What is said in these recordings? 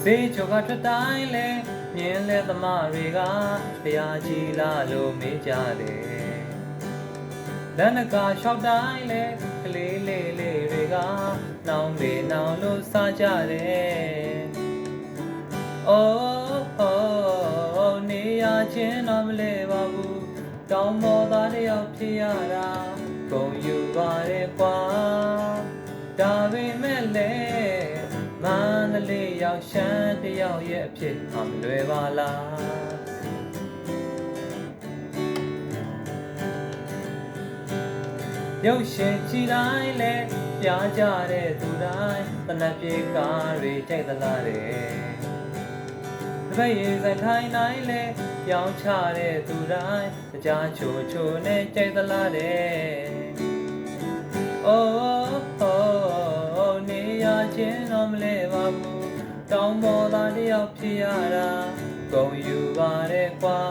ဘေးချိုကထွက်တိုင်းလဲမြင်းလဲသမားတွေကတရားကြီးလာလို့မေးကြတယ်လမ်းနကာလျှောက်တိုင်းလဲကလေးလေးလေးတွေကနောင်မေနောင်လို့စားကြတယ်အိုးနေရချင်းတော့မလဲပါဘူးတောင်းပေါ်သားတယောက်ဖြစ်ရတာဂုံယူပါရဲ့ကွာဒါပေမဲ့လေမန္တလေးရောက်ရှမ်းတယောက်ရဲ့အဖြစ်အမလွယ်ပါလားရုပ်ရှင်ကြည့်တိုင်းလဲပြားကြတဲ့သူတိုင်းတနက်ပြေကားတွေကြိုက်သလားတဲ့တပည့်ရေစခိုင်းတိုင်းလဲပြောင်းချတဲ့သူတိုင်းကြားချိုချိုနဲ့ကြိုက်သလားတဲ့အိုးနေရချင်းတော့မလဲပါဘူးတောင်းပေါ်သားတယောက်ဖြစ်ရတာဂုံယူပါရဲ့ကွာ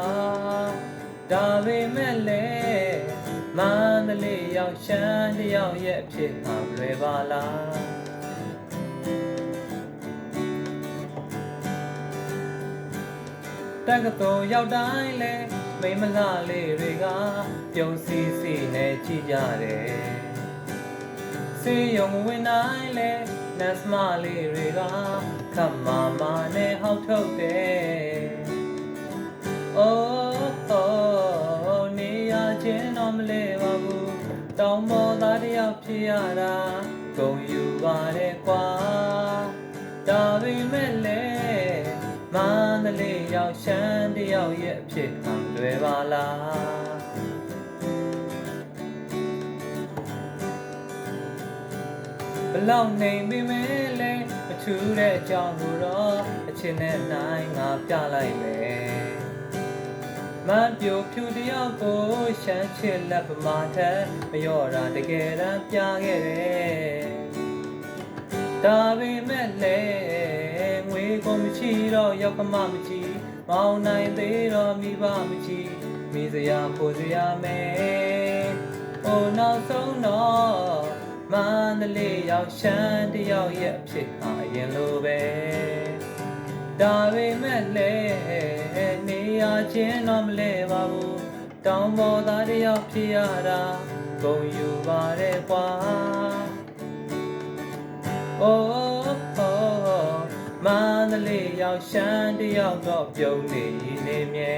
ဒါပေမဲ့လေမန္တလေးရောက်ရှမ်းတယောက်ရဲ့အဖြစ်အလွယ်ပါလားတက္ကသိုလ်ရောက်တိုင်းလဲမိမလှလေးတွေကပြုံးစီစီနဲ့ကြည့်ကြတယ်စေယုံဝင်တိုင်းလဲနတ်စမလေးတွေကခမမာနဲ့ဟောက်ထုတ်တယ်အိုးနေရချင်းတော့မလဲပါဘူးတောင်းပေါ်သားတယောက်ဖြစ်ရတာဂုံယူပါရဲ့ကွာဒါပေမဲ့လေမန္တလေးရောက်ရှမ်းတယောက်ရဲ့အဖြစ်အလွယ်ပါလားဘလောက်နေပြီမဲလဲမထူးတဲ့အကြောင်းကိုတော့အချင်းနဲ့နိုင်ငါပြလိုက်မယ်မပြိုဖြူတယောက်ကိုရှမ်းချစ်လက်ပမာထက်မလျော့တာတကယ်တမ်းပြခဲ့တယ်ဒါပေမဲ့လေငွေကိုမရှိတော့ရောက်ကမမကြည့်မောင်းနိုင်သေးတော့မိဘမကြည့်မိစရာပိုစရာမဲဟိုနောက်ဆုံးတော့မန္တလေးရောက်ရှမ်းတယောက်ရဲ့အဖြစ်အရင်လိုပဲဒါပေမဲ့လေနေရချင်းတော့မလဲပါဘူးတောင်းပေါ်သားတယောက်ဖြစ်ရတာဂုံယူပါရဲ့ကွာအိုးမန္တလေးရောက်ရှမ်းတယောက်တော့ပြုံးနေမြဲ